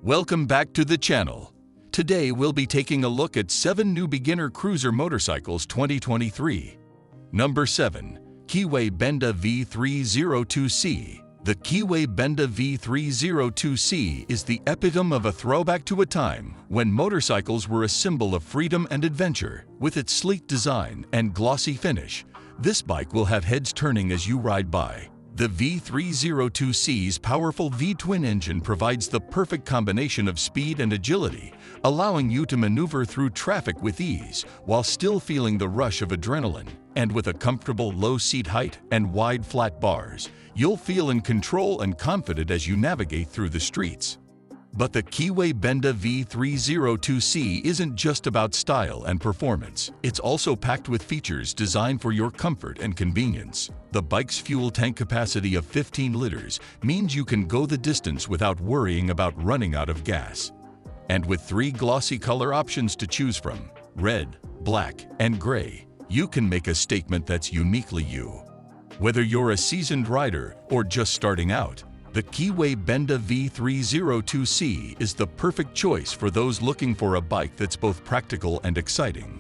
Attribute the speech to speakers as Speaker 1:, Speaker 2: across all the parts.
Speaker 1: Welcome back to the channel. Today we'll be taking a look at 7 new beginner cruiser motorcycles 2023. Number 7. Keeway Benda V302C. The Keeway Benda V302C is the epitome of a throwback to a time when motorcycles were a symbol of freedom and adventure. With its sleek design and glossy finish, this bike will have heads turning as you ride by. The V302C's powerful V-twin engine provides the perfect combination of speed and agility, allowing you to maneuver through traffic with ease while still feeling the rush of adrenaline. And with a comfortable low seat height and wide flat bars, you'll feel in control and confident as you navigate through the streets. But the Keeway Benda V302C isn't just about style and performance. It's also packed with features designed for your comfort and convenience. The bike's fuel tank capacity of 15 liters means you can go the distance without worrying about running out of gas. And with 3 glossy color options to choose from, red, black, and gray, you can make a statement that's uniquely you. Whether you're a seasoned rider or just starting out, the Keeway Benda V302C is the perfect choice for those looking for a bike that's both practical and exciting.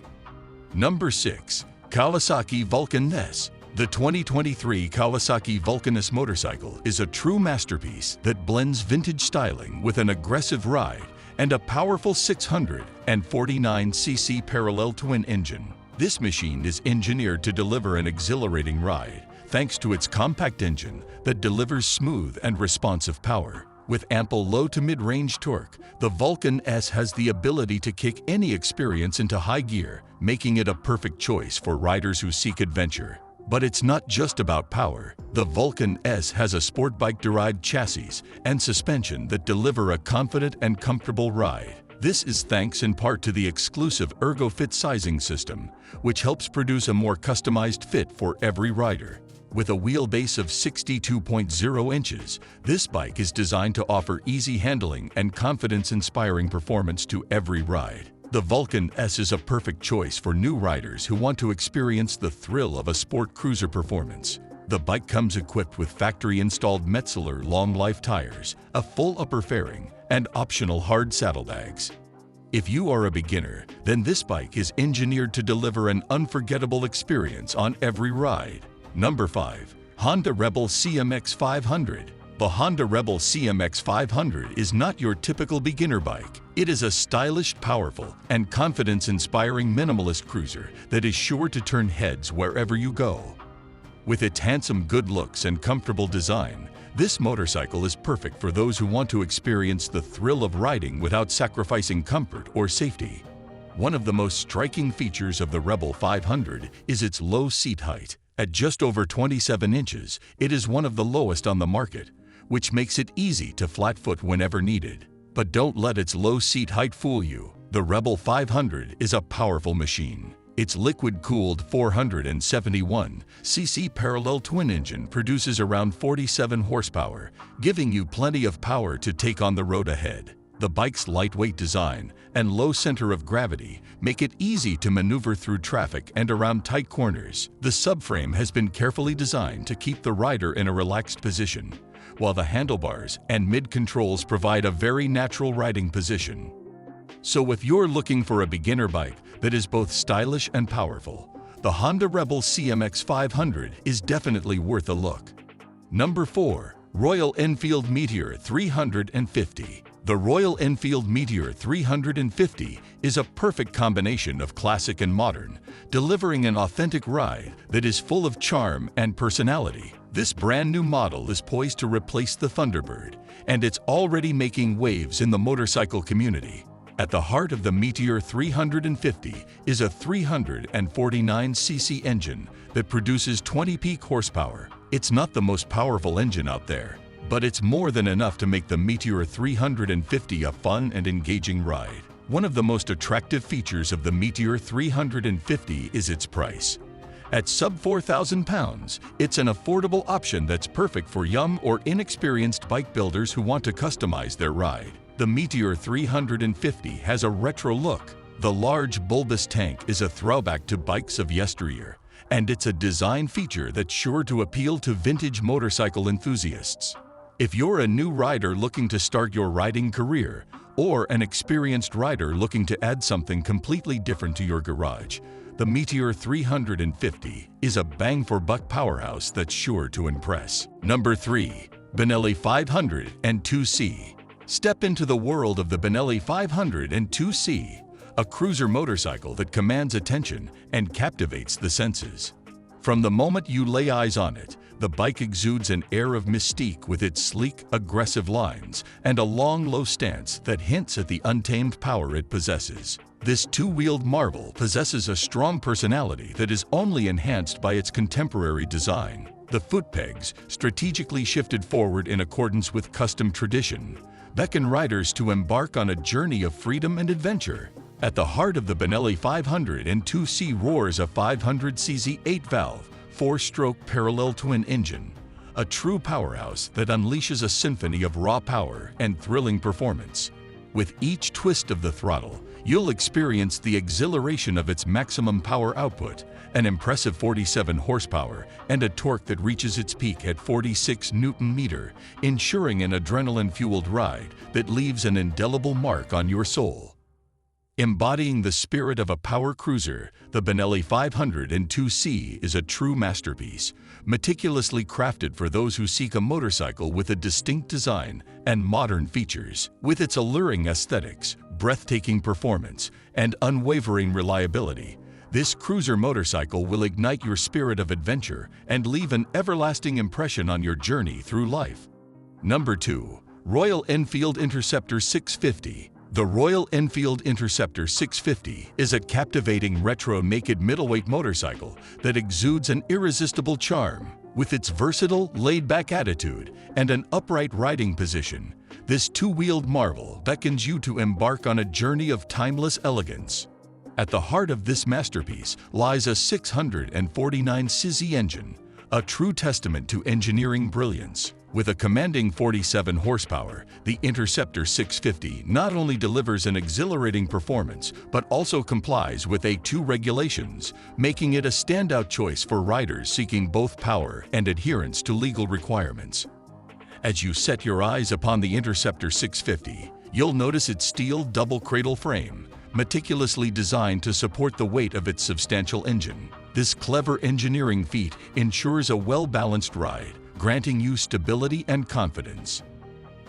Speaker 1: Number 6. Kawasaki Vulcan S. The 2023 Kawasaki Vulcan S motorcycle is a true masterpiece that blends vintage styling with an aggressive ride and a powerful 649cc parallel twin engine. This machine is engineered to deliver an exhilarating ride, thanks to its compact engine that delivers smooth and responsive power. With ample low to mid-range torque, the Vulcan S has the ability to kick any experience into high gear, making it a perfect choice for riders who seek adventure. But it's not just about power. The Vulcan S has a sport bike-derived chassis and suspension that deliver a confident and comfortable ride. This is thanks in part to the exclusive ErgoFit sizing system, which helps produce a more customized fit for every rider. With a wheelbase of 62.0 inches, this bike is designed to offer easy handling and confidence-inspiring performance to every ride. The Vulcan S is a perfect choice for new riders who want to experience the thrill of a sport cruiser performance. The bike comes equipped with factory-installed Metzeler long-life tires, a full upper fairing, and optional hard saddlebags. If you are a beginner, then this bike is engineered to deliver an unforgettable experience on every ride. Number 5. Honda Rebel CMX 500. The Honda Rebel CMX 500 is not your typical beginner bike. It is a stylish, powerful, and confidence-inspiring minimalist cruiser that is sure to turn heads wherever you go. With its handsome good looks and comfortable design, this motorcycle is perfect for those who want to experience the thrill of riding without sacrificing comfort or safety. One of the most striking features of the Rebel 500 is its low seat height. At just over 27 inches, it is one of the lowest on the market, which makes it easy to flat-foot whenever needed. But don't let its low seat height fool you. The Rebel 500 is a powerful machine. Its liquid-cooled 471cc parallel twin engine produces around 47 horsepower, giving you plenty of power to take on the road ahead. The bike's lightweight design and low center of gravity make it easy to maneuver through traffic and around tight corners. The subframe has been carefully designed to keep the rider in a relaxed position, while the handlebars and mid-controls provide a very natural riding position. So if you're looking for a beginner bike that is both stylish and powerful, the Honda Rebel CMX 500 is definitely worth a look. Number 4. Royal Enfield Meteor 350. The Royal Enfield Meteor 350 is a perfect combination of classic and modern, delivering an authentic ride that is full of charm and personality. This brand new model is poised to replace the Thunderbird, and it's already making waves in the motorcycle community. At the heart of the Meteor 350 is a 349cc engine that produces 20 peak horsepower. It's not the most powerful engine out there, but it's more than enough to make the Meteor 350 a fun and engaging ride. One of the most attractive features of the Meteor 350 is its price. At sub £4,000, it's an affordable option that's perfect for young or inexperienced bike builders who want to customize their ride. The Meteor 350 has a retro look. The large bulbous tank is a throwback to bikes of yesteryear, and it's a design feature that's sure to appeal to vintage motorcycle enthusiasts. If you're a new rider looking to start your riding career, or an experienced rider looking to add something completely different to your garage, the Meteor 350 is a bang-for-buck powerhouse that's sure to impress. Number 3. Benelli 502C. Step into the world of the Benelli 502C, a cruiser motorcycle that commands attention and captivates the senses. From the moment you lay eyes on it, the bike exudes an air of mystique with its sleek, aggressive lines and a long, low stance that hints at the untamed power it possesses. This two-wheeled marvel possesses a strong personality that is only enhanced by its contemporary design. The foot pegs, strategically shifted forward in accordance with custom tradition, beckon riders to embark on a journey of freedom and adventure. At the heart of the Benelli 502C roars a 500cc 8-valve, 4-stroke parallel twin engine, a true powerhouse that unleashes a symphony of raw power and thrilling performance. With each twist of the throttle, you'll experience the exhilaration of its maximum power output, an impressive 47 horsepower and a torque that reaches its peak at 46 Nm, ensuring an adrenaline-fueled ride that leaves an indelible mark on your soul. Embodying the spirit of a power cruiser, the Benelli 502C is a true masterpiece, meticulously crafted for those who seek a motorcycle with a distinct design and modern features. With its alluring aesthetics, breathtaking performance, and unwavering reliability, this cruiser motorcycle will ignite your spirit of adventure and leave an everlasting impression on your journey through life. Number 2. Royal Enfield Interceptor 650. The Royal Enfield Interceptor 650 is a captivating retro naked middleweight motorcycle that exudes an irresistible charm. With its versatile, laid-back attitude and an upright riding position, this two-wheeled marvel beckons you to embark on a journey of timeless elegance. At the heart of this masterpiece lies a 649cc engine, a true testament to engineering brilliance. With a commanding 47 horsepower, the Interceptor 650 not only delivers an exhilarating performance, but also complies with A2 regulations, making it a standout choice for riders seeking both power and adherence to legal requirements. As you set your eyes upon the Interceptor 650, you'll notice its steel double cradle frame, meticulously designed to support the weight of its substantial engine. This clever engineering feat ensures a well-balanced ride, granting you stability and confidence.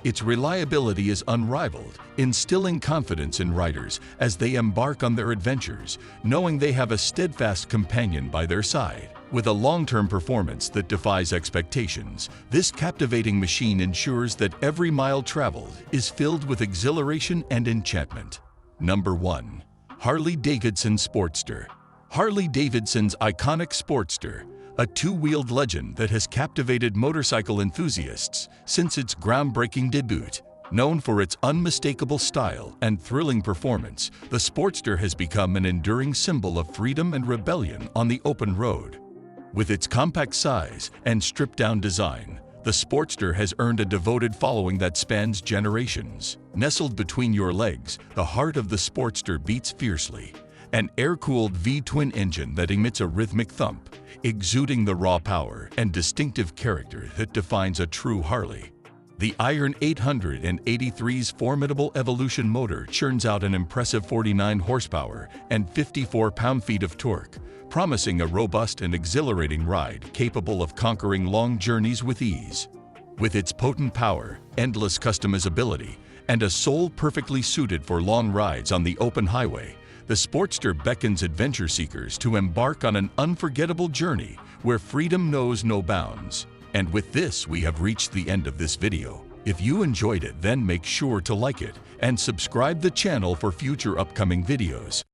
Speaker 1: Its reliability is unrivaled, instilling confidence in riders as they embark on their adventures, knowing they have a steadfast companion by their side. With a long-term performance that defies expectations, this captivating machine ensures that every mile traveled is filled with exhilaration and enchantment. Number 1. Harley Davidson Sportster. Harley Davidson's iconic Sportster, a two-wheeled legend that has captivated motorcycle enthusiasts since its groundbreaking debut. Known for its unmistakable style and thrilling performance, the Sportster has become an enduring symbol of freedom and rebellion on the open road. With its compact size and stripped-down design, the Sportster has earned a devoted following that spans generations. Nestled between your legs, the heart of the Sportster beats fiercely, an air-cooled V-twin engine that emits a rhythmic thump, exuding the raw power and distinctive character that defines a true Harley. The Iron 883's formidable Evolution motor churns out an impressive 49 horsepower and 54 pound-feet of torque, promising a robust and exhilarating ride capable of conquering long journeys with ease. With its potent power, endless customizability, and a soul perfectly suited for long rides on the open highway, the Sportster beckons adventure seekers to embark on an unforgettable journey where freedom knows no bounds. And with this, we have reached the end of this video. If you enjoyed it, then make sure to like it and subscribe the channel for future upcoming videos.